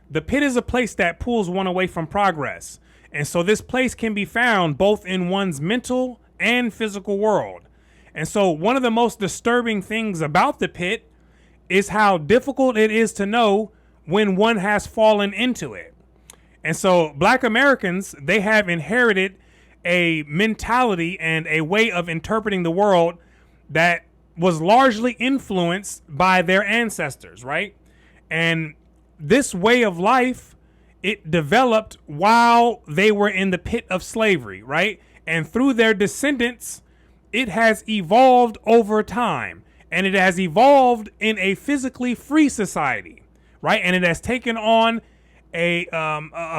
the pit is a place that pulls one away from progress. And so this place can be found both in one's mental and physical world. And so one of the most disturbing things about the pit is how difficult it is to know when one has fallen into it. And so Black Americans, they have inherited a mentality and a way of interpreting the world that was largely influenced by their ancestors, right? And this way of life, it developed while they were in the pit of slavery, right? And through their descendants, it has evolved over time, and it has evolved in a physically free society, right? And it has taken on a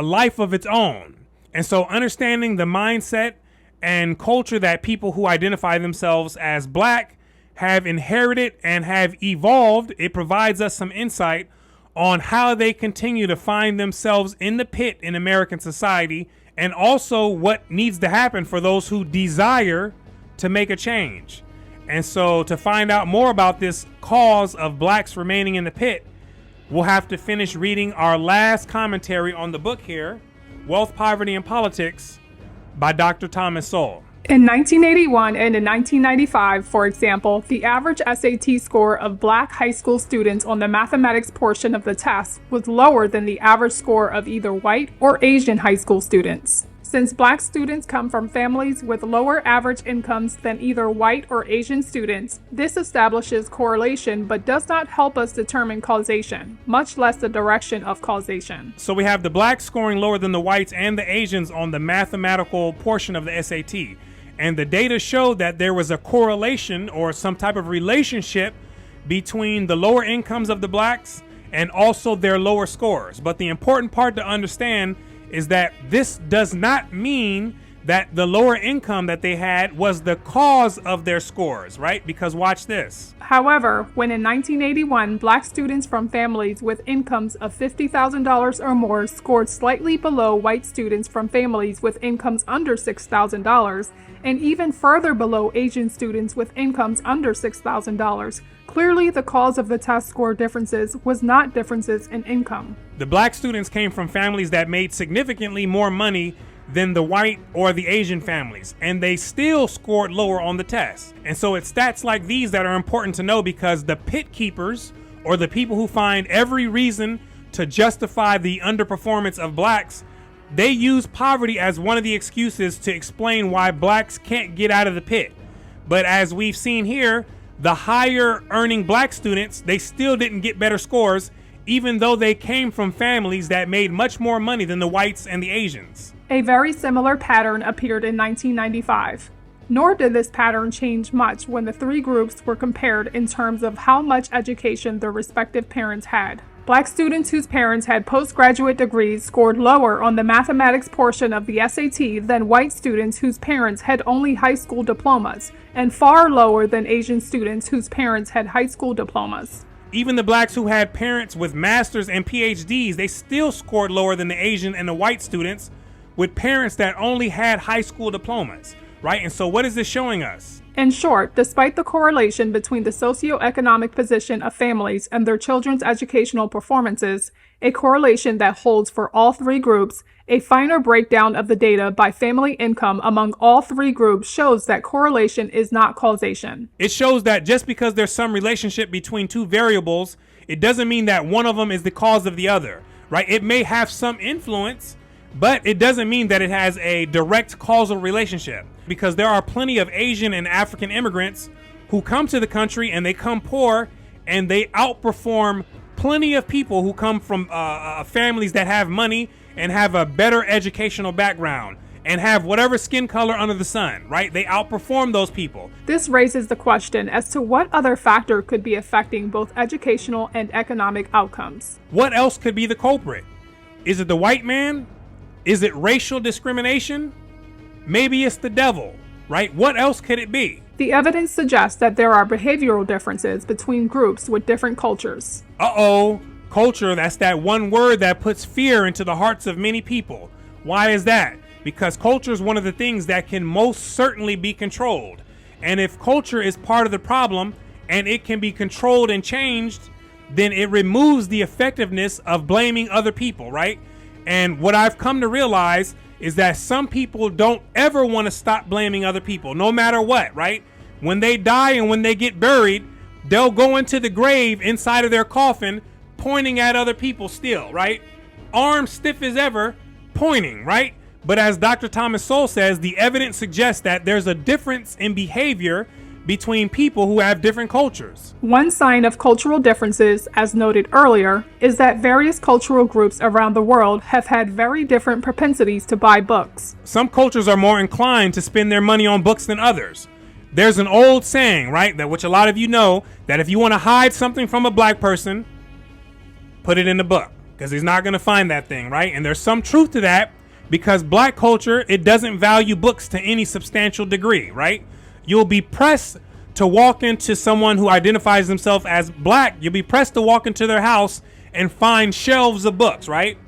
life of its own. And so understanding the mindset and culture that people who identify themselves as Black have inherited and have evolved, it provides us some insight on how they continue to find themselves in the pit in American society, and also what needs to happen for those who desire to make a change. And so to find out more about this cause of Blacks remaining in the pit, we'll have to finish reading our last commentary on the book here, Wealth, Poverty, and Politics by Dr. Thomas Sowell. In 1981 and in 1995, for example, the average SAT score of Black high school students on the mathematics portion of the test was lower than the average score of either white or Asian high school students. Since Black students come from families with lower average incomes than either white or Asian students, this establishes correlation but does not help us determine causation, much less the direction of causation. So we have the Blacks scoring lower than the whites and the Asians on the mathematical portion of the SAT. And the data showed that there was a correlation or some type of relationship between the lower incomes of the Blacks and also their lower scores. But the important part to understand is that this does not mean that the lower income that they had was the cause of their scores, right? Because watch this. However, when in 1981, Black students from families with incomes of $50,000 or more scored slightly below white students from families with incomes under $6,000, and even further below Asian students with incomes under $6,000, clearly the cause of the test score differences was not differences in income. The Black students came from families that made significantly more money than the white or the Asian families, and they still scored lower on the test. And so it's stats like these that are important to know, because the pit keepers, or the people who find every reason to justify the underperformance of Blacks, they use poverty as one of the excuses to explain why Blacks can't get out of the pit. But as we've seen here, the higher earning Black students, they still didn't get better scores, even though they came from families that made much more money than the whites and the Asians. A very similar pattern appeared in 1995. Nor did this pattern change much when the three groups were compared in terms of how much education their respective parents had. Black students whose parents had postgraduate degrees scored lower on the mathematics portion of the SAT than white students whose parents had only high school diplomas, and far lower than Asian students whose parents had high school diplomas. Even the Blacks who had parents with masters and PhDs, they still scored lower than the Asian and the white students with parents that only had high school diplomas, right? And so what is this showing us? In short, despite the correlation between the socioeconomic position of families and their children's educational performances, a correlation that holds for all three groups, a finer breakdown of the data by family income among all three groups shows that correlation is not causation. It shows that just because there's some relationship between two variables, it doesn't mean that one of them is the cause of the other, right? It may have some influence, but it doesn't mean that it has a direct causal relationship, because there are plenty of Asian and African immigrants who come to the country and they come poor, and they outperform plenty of people who come from families that have money and have a better educational background and have whatever skin color under the sun, right? They outperform those people. This raises the question as to what other factor could be affecting both educational and economic outcomes. What else could be the culprit? Is it the white man? Is it racial discrimination? Maybe it's the devil, right? What else could it be? The evidence suggests that there are behavioral differences between groups with different cultures. Culture, that's that one word that puts fear into the hearts of many people. Why is that? Because culture is one of the things that can most certainly be controlled. And if culture is part of the problem and it can be controlled and changed, then it removes the effectiveness of blaming other people, right? And what I've come to realize is that some people don't ever want to stop blaming other people, no matter what, right? When they die and when they get buried, they'll go into the grave inside of their coffin pointing at other people still, right? Arms stiff as ever, pointing, right? But as Dr. Thomas Sowell says, the evidence suggests that there's a difference in behavior between people who have different cultures. One sign of cultural differences, as noted earlier, is that various cultural groups around the world have had very different propensities to buy books. Some cultures are more inclined to spend their money on books than others. There's an old saying, right, that which a lot of you know, that if you want to hide something from a black person, put it in the book, because he's not going to find that thing, right? And there's some truth to that, because black culture, it doesn't value books to any substantial degree, right? You'll be pressed to walk into someone who identifies themselves as black. You'll be pressed to walk into their house and find shelves of books, right?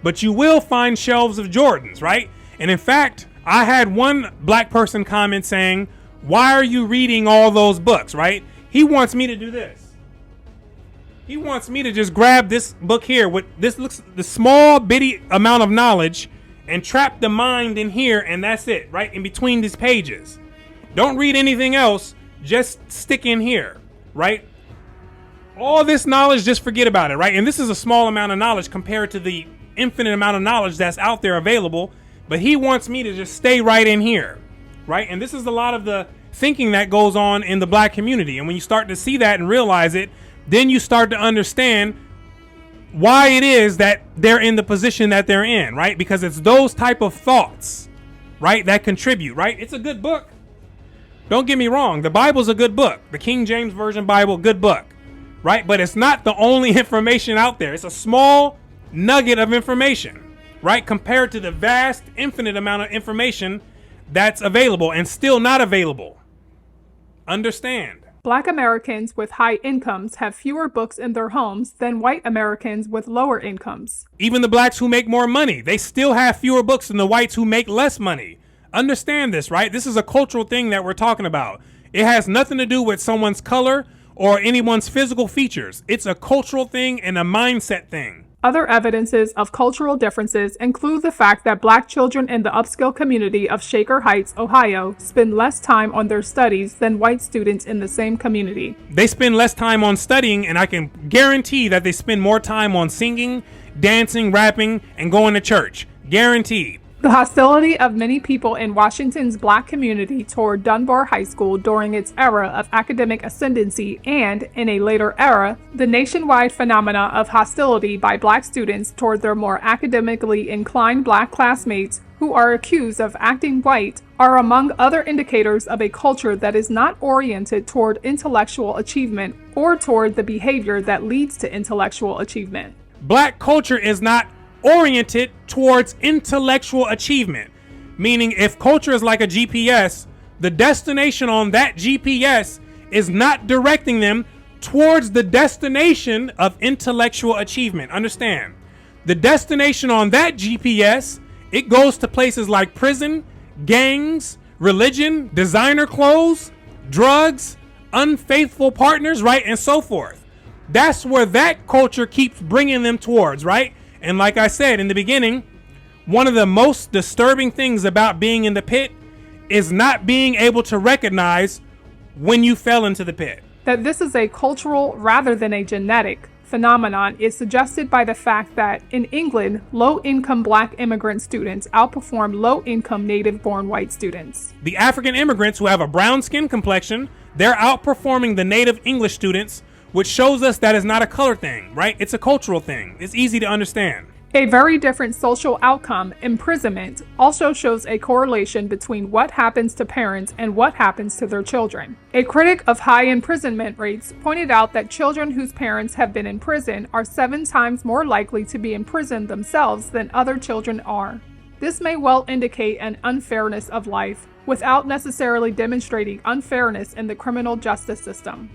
But you will find shelves of Jordans, right? And in fact, I had one black person comment saying, "Why are you reading all those books?" Right? He wants me to do this. He wants me to just grab this book here with this looks the small bitty amount of knowledge and trap the mind in here, and that's it, right? In between these pages. Don't read anything else, just stick in here, right? All this knowledge, just forget about it, right? And this is a small amount of knowledge compared to the infinite amount of knowledge that's out there available, but he wants me to just stay right in here, right? And this is a lot of the thinking that goes on in the black community. And when you start to see that and realize it, then you start to understand why it is that they're in the position that they're in, right? Because it's those type of thoughts, right, that contribute, right? It's a good book. Don't get me wrong. The Bible's a good book. The King James Version Bible, good book, right? But it's not the only information out there. It's a small nugget of information, right? Compared to the vast, infinite amount of information that's available and still not available. Understand. Black Americans with high incomes have fewer books in their homes than white Americans with lower incomes. Even the blacks who make more money, they still have fewer books than the whites who make less money. Understand this, right? This is a cultural thing that we're talking about. It has nothing to do with someone's color or anyone's physical features. It's a cultural thing and a mindset thing. Other evidences of cultural differences include the fact that black children in the upscale community of Shaker Heights, Ohio, spend less time on their studies than white students in the same community. They spend less time on studying, and I can guarantee that they spend more time on singing, dancing, rapping, and going to church. Guaranteed. The hostility of many people in Washington's black community toward Dunbar High School during its era of academic ascendancy and, in a later era, the nationwide phenomena of hostility by black students toward their more academically inclined black classmates who are accused of acting white are among other indicators of a culture that is not oriented toward intellectual achievement or toward the behavior that leads to intellectual achievement. Black culture is not oriented towards intellectual achievement, meaning if culture is like a GPS, the destination on that GPS is not directing them towards the destination of intellectual achievement. Understand, the destination on that GPS, it goes to places like prison, gangs, religion, designer clothes, drugs, unfaithful partners, right, and so forth. That's where that culture keeps bringing them towards, right? And like I said in the beginning, one of the most disturbing things about being in the pit is not being able to recognize when you fell into the pit. That this is a cultural rather than a genetic phenomenon is suggested by the fact that in England, low-income black immigrant students outperform low-income native-born white students. The African immigrants who have a brown skin complexion, they're outperforming the native English students, which shows us that it's not a color thing, right? It's a cultural thing. It's easy to understand. A very different social outcome, imprisonment, also shows a correlation between what happens to parents and what happens to their children. A critic of high imprisonment rates pointed out that children whose parents have been in prison are 7 times more likely to be imprisoned themselves than other children are. This may well indicate an unfairness of life, without necessarily demonstrating unfairness in the criminal justice system.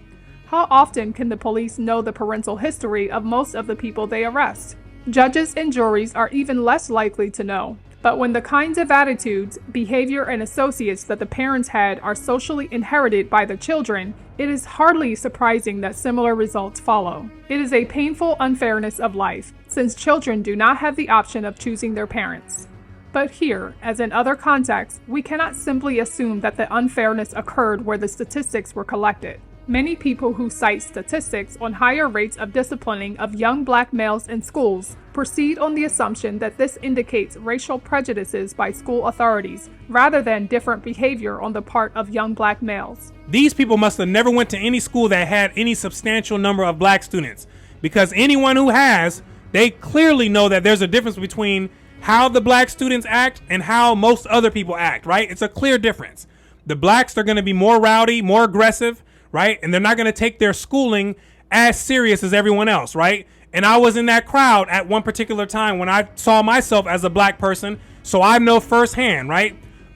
How often can the police know the parental history of most of the people they arrest? Judges and juries are even less likely to know. But when the kinds of attitudes, behavior, and associates that the parents had are socially inherited by the children, it is hardly surprising that similar results follow. It is a painful unfairness of life, since children do not have the option of choosing their parents. But here, as in other contexts, we cannot simply assume that the unfairness occurred where the statistics were collected. Many people who cite statistics on higher rates of disciplining of young black males in schools proceed on the assumption that this indicates racial prejudices by school authorities rather than different behavior on the part of young black males. These people must have never went to any school that had any substantial number of black students, because anyone who has, they clearly know that there's a difference between how the black students act and how most other people act, right? It's a clear difference. The blacks are going to be more rowdy, more aggressive, right? And they're not going to take their schooling as serious as everyone else, right? And I was in that crowd at one particular time when I saw myself as a black person, so I know firsthand, right?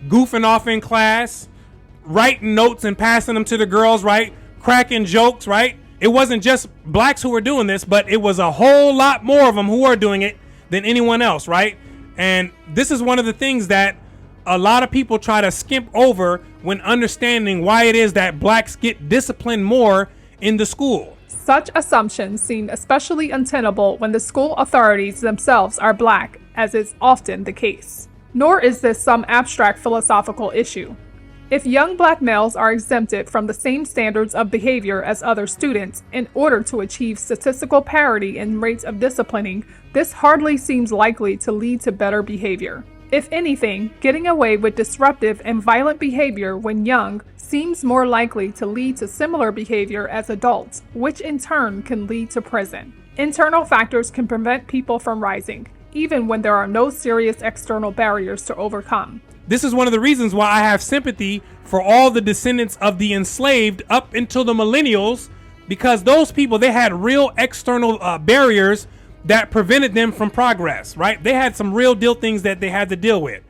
Goofing off in class, writing notes and passing them to the girls, right? Cracking jokes, right? It wasn't just blacks who were doing this, but it was a whole lot more of them who are doing it than anyone else, right? And this is one of the things that a lot of people try to skimp over when understanding why it is that blacks get disciplined more in the school. Such assumptions seem especially untenable when the school authorities themselves are black, as is often the case. Nor is this some abstract philosophical issue. If young black males are exempted from the same standards of behavior as other students in order to achieve statistical parity in rates of disciplining, this hardly seems likely to lead to better behavior. If anything, getting away with disruptive and violent behavior when young seems more likely to lead to similar behavior as adults, which in turn can lead to prison. Internal factors can prevent people from rising, even when there are no serious external barriers to overcome. This is one of the reasons why I have sympathy for all the descendants of the enslaved up until the millennials, because those people, they had real external barriers that prevented them from progress, right? They had some real deal things that they had to deal with.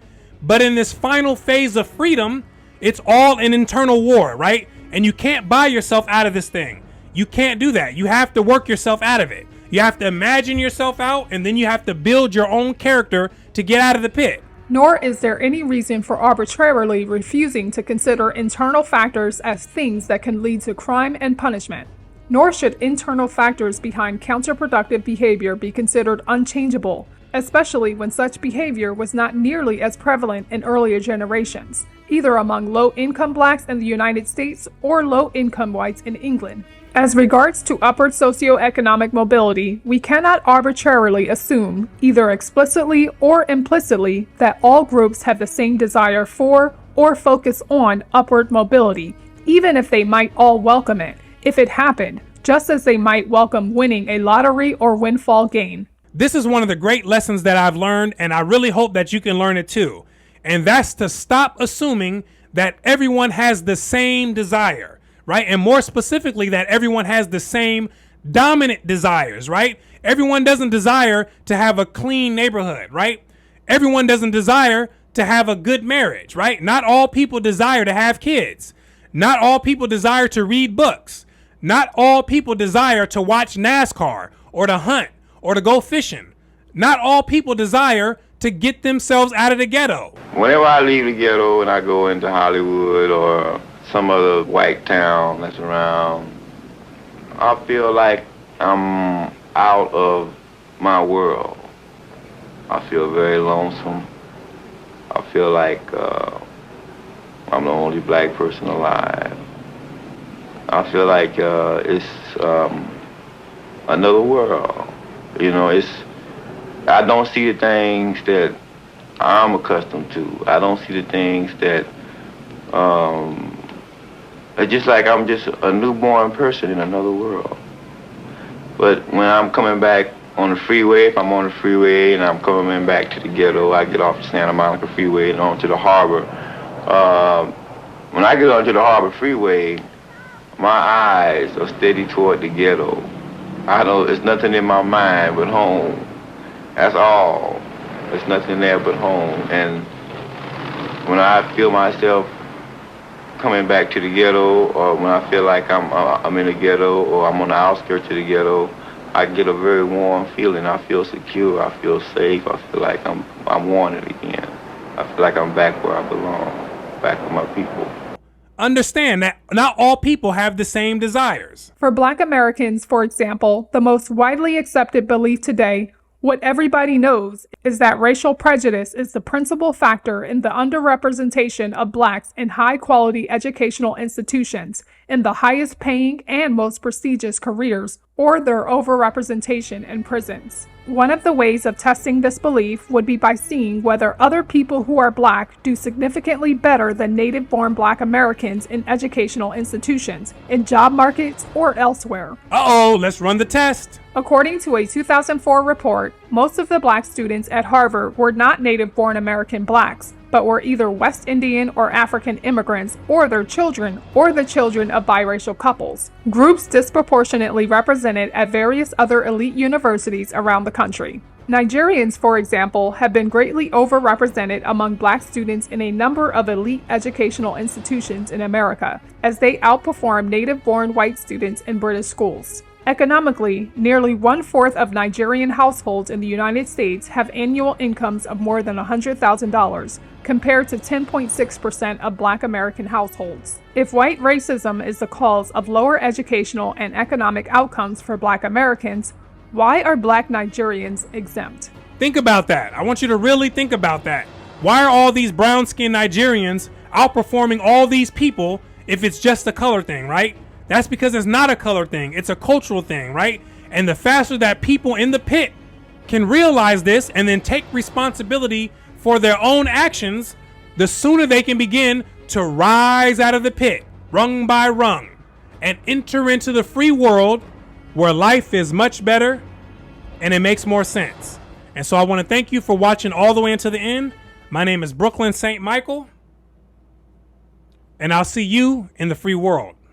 But in this final phase of freedom, it's all an internal war, right? And you can't buy yourself out of this thing. You can't do that. You have to work yourself out of it. You have to imagine yourself out, and then you have to build your own character to get out of the pit. Nor is there any reason for arbitrarily refusing to consider internal factors as things that can lead to crime and punishment. Nor should internal factors behind counterproductive behavior be considered unchangeable, especially when such behavior was not nearly as prevalent in earlier generations, either among low-income blacks in the United States or low-income whites in England. As regards to upward socioeconomic mobility, we cannot arbitrarily assume, either explicitly or implicitly, that all groups have the same desire for or focus on upward mobility, even if they might all welcome it, if it happened, just as they might welcome winning a lottery or windfall gain. This is one of the great lessons that I've learned, and I really hope that you can learn it too. And that's to stop assuming that everyone has the same desire, right? And more specifically, that everyone has the same dominant desires, right? Everyone doesn't desire to have a clean neighborhood, right? Everyone doesn't desire to have a good marriage, right? Not all people desire to have kids. Not all people desire to read books. Not all people desire to watch NASCAR or to hunt or to go fishing. Not all people desire to get themselves out of the ghetto. Whenever I leave the ghetto and I go into Hollywood or some other white town that's around, I feel like I'm out of my world. I feel very lonesome. I feel like I'm the only black person alive. I feel like it's another world. You know, I don't see the things that I'm accustomed to. I don't see the things that, it's just like I'm just a newborn person in another world. But when I'm coming back on the freeway, if I'm on the freeway and I'm coming back to the ghetto, I get off the Santa Monica Freeway and onto the harbor. When I get onto the harbor freeway, my eyes are steady toward the ghetto. There's nothing in my mind but home. That's all. There's nothing there but home. And when I feel myself coming back to the ghetto, or when I feel like I'm in the ghetto, or I'm on the outskirts of the ghetto, I get a very warm feeling. I feel secure. I feel safe. I feel like I'm wanted again. I feel like I'm back where I belong, back with my people. Understand that not all people have the same desires. For Black Americans, for example, the most widely accepted belief today, what everybody knows, is that racial prejudice is the principal factor in the underrepresentation of Blacks in high-quality educational institutions, in the highest-paying and most prestigious careers, or their overrepresentation in prisons. One of the ways of testing this belief would be by seeing whether other people who are Black do significantly better than native-born Black Americans in educational institutions, in job markets, or elsewhere. Uh-oh, let's run the test. According to a 2004 report, most of the Black students at Harvard were not native-born American Blacks, but were either West Indian or African immigrants, or their children, or the children of biracial couples, groups disproportionately represented at various other elite universities around the country. Nigerians, for example, have been greatly overrepresented among Black students in a number of elite educational institutions in America, as they outperform native-born white students in British schools. Economically, nearly 1/4 of Nigerian households in the United States have annual incomes of more than $100,000, compared to 10.6% of Black American households. If white racism is the cause of lower educational and economic outcomes for Black Americans, why are Black Nigerians exempt? Think about that. I want you to really think about that. Why are all these brown-skinned Nigerians outperforming all these people if it's just a color thing, right? That's because it's not a color thing. It's a cultural thing, right? And the faster that people in the pit can realize this and then take responsibility for their own actions, the sooner they can begin to rise out of the pit, rung by rung, and enter into the free world where life is much better and it makes more sense. And so I want to thank you for watching all the way until the end. My name is Brooklyn St. Michael, and I'll see you in the free world.